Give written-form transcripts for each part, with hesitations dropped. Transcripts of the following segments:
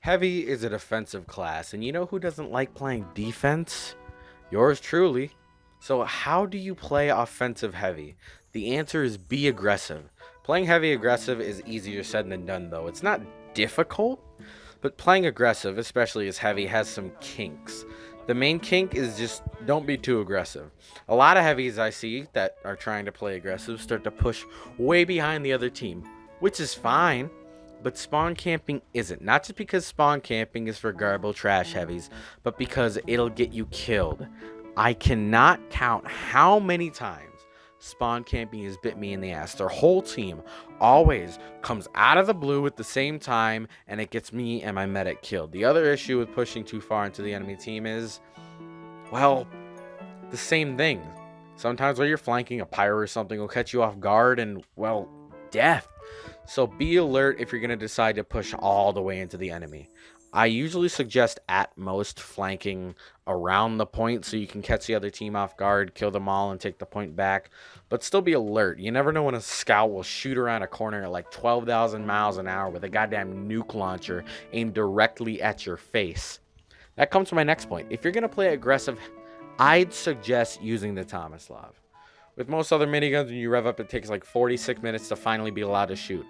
Heavy is a defensive class, and you know who doesn't like playing defense? Yours truly. So, how do you play offensive heavy? The answer is be aggressive. Playing heavy aggressive is easier said than done, though. It's not difficult, but playing aggressive, especially as heavy, has some kinks. The main kink is just don't be too aggressive. A lot of heavies I see that are trying to play aggressive start to push way behind the other team, which is fine. But spawn camping isn't. Not just because spawn camping is for garble trash heavies, but because it'll get you killed. I cannot count how many times spawn camping has bit me in the ass. Their whole team always comes out of the blue at the same time, and it gets me and my medic killed. The other issue with pushing too far into the enemy team is, well, the same thing. Sometimes while you're flanking, a pyro or something will catch you off guard, and, well, death. So be alert if you're going to decide to push all the way into the enemy. I usually suggest at most flanking around the point so you can catch the other team off guard, kill them all, and take the point back. But still be alert. You never know when a scout will shoot around a corner at like 12,000 miles an hour with a goddamn nuke launcher aimed directly at your face. That comes to my next point. If you're going to play aggressive, I'd suggest using the Tomislav. With most other miniguns, when you rev up, it takes like 46 minutes to finally be allowed to shoot.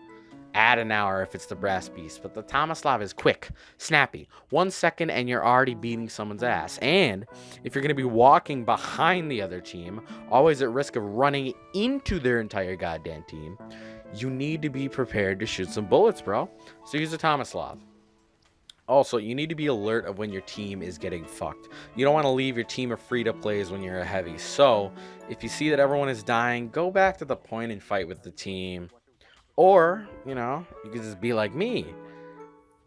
Add an hour if it's the brass beast. But the Tomislav is quick, snappy. 1 second and you're already beating someone's ass. And if you're going to be walking behind the other team, always at risk of running into their entire goddamn team, you need to be prepared to shoot some bullets, bro. So use the Tomislav. Also, you need to be alert of when your team is getting fucked. You don't want to leave your team of free-to-plays when you're a heavy. So, if you see that everyone is dying, go back to the point and fight with the team. Or, you could just be like me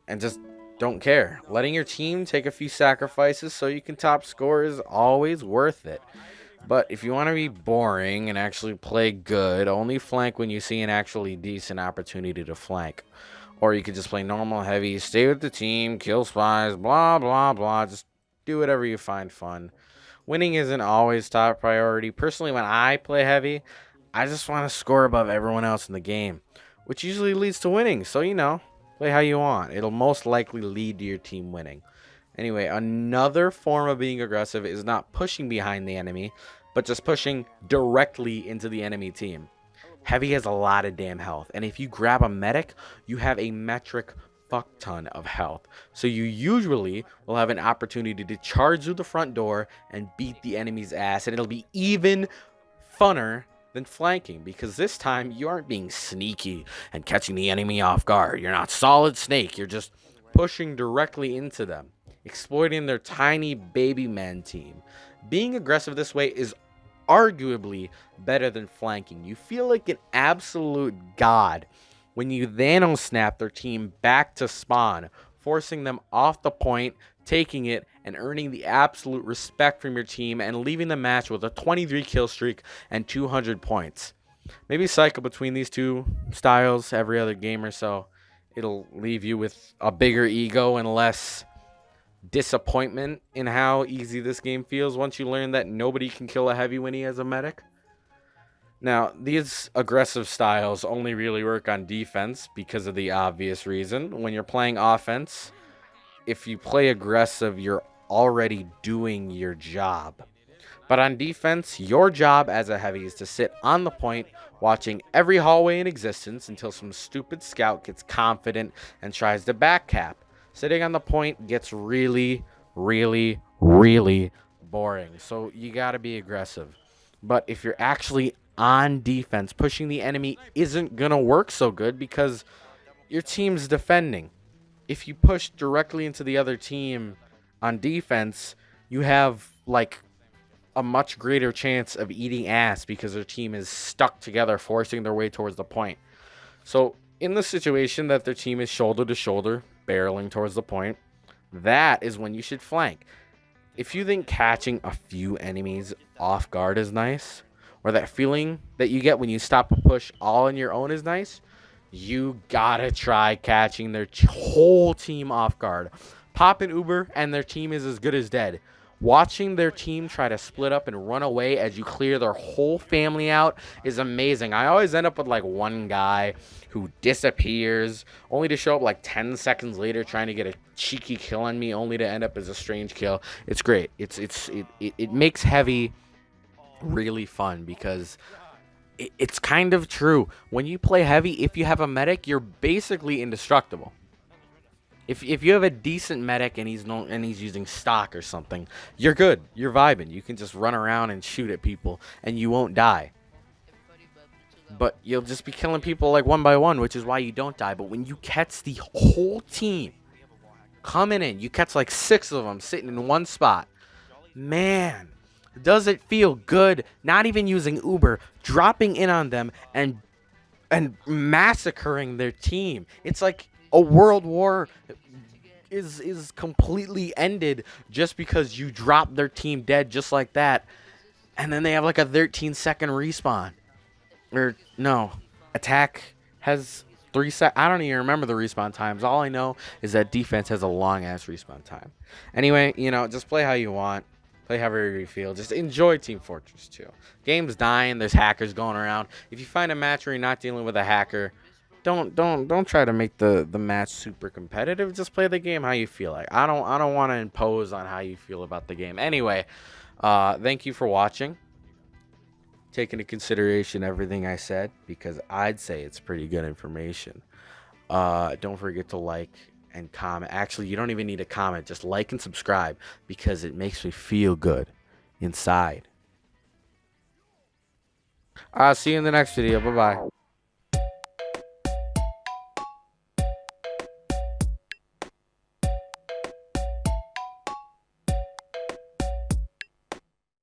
and just don't care. Letting your team take a few sacrifices so you can top score is always worth it. But if you want to be boring and actually play good, only flank when you see an actually decent opportunity to flank. Or you could just play normal heavy, stay with the team, kill spies, blah, blah, blah. Just do whatever you find fun. Winning isn't always top priority. Personally, when I play heavy, I just want to score above everyone else in the game, which usually leads to winning. So, play how you want. It'll most likely lead to your team winning. Anyway, another form of being aggressive is not pushing behind the enemy, but just pushing directly into the enemy team. Heavy has a lot of damn health, and if you grab a medic, you have a metric fuck ton of health. So you usually will have an opportunity to charge through the front door and beat the enemy's ass, and it'll be even funner than flanking, because this time you aren't being sneaky and catching the enemy off guard. You're not Solid Snake. You're just pushing directly into them, exploiting their tiny baby man team. Being aggressive this way is arguably better than flanking. You feel like an absolute god when you nano snap their team back to spawn, forcing them off the point, taking it, and earning the absolute respect from your team, and leaving the match with a 23 kill streak and 200 points. Maybe cycle between these two styles every other game or so. It'll leave you with a bigger ego and less disappointment in how easy this game feels once you learn that nobody can kill a heavy when he has a medic. Now, these aggressive styles only really work on defense because of the obvious reason. When you're playing offense, if you play aggressive, you're already doing your job. But on defense, your job as a heavy is to sit on the point, watching every hallway in existence until some stupid scout gets confident and tries to backcap. Sitting on the point gets really, really, really boring. So you got to be aggressive. But if you're actually on defense, pushing the enemy isn't going to work so good because your team's defending. If you push directly into the other team on defense, you have like a much greater chance of eating ass because their team is stuck together, forcing their way towards the point. So in the situation that their team is shoulder to shoulder, barreling towards the point, that is when you should flank. If you think catching a few enemies off guard is nice, or that feeling that you get when you stop a push all on your own is nice, you gotta try catching their whole team off guard. Pop an Uber and their team is as good as dead. Watching their team try to split up and run away as you clear their whole family out is amazing. I always end up with like one guy who disappears only to show up like 10 seconds later trying to get a cheeky kill on me only to end up as a strange kill. It's great. It makes heavy really fun because it's kind of true. When you play heavy, if you have a medic, you're basically indestructible. If you have a decent medic and he's using stock or something, you're good. You're vibing. You can just run around and shoot at people and you won't die. But you'll just be killing people like one by one, which is why you don't die. But when you catch the whole team coming in, you catch like 6 of them sitting in one spot. Man, does it feel good? Not even using Uber, dropping in on them and massacring their team. It's like a world war is completely ended just because you drop their team dead just like that, and then they have like a 13-second respawn. Or no, attack has 3 sec. I don't even remember the respawn times. All I know is that defense has a long ass respawn time. Anyway, just play how you want. Play however you feel. Just enjoy Team Fortress 2. Game's dying. There's hackers going around. If you find a match where you're not dealing with a hacker, don't try to make the match super competitive. Just play the game how you feel like. I don't want to impose on how you feel about the game. Anyway, thank you for watching. Take into consideration everything I said because I'd say it's pretty good information. Don't forget to like and comment. Actually, you don't even need to comment. Just like and subscribe because it makes me feel good inside. I'll see you in the next video. Bye-bye.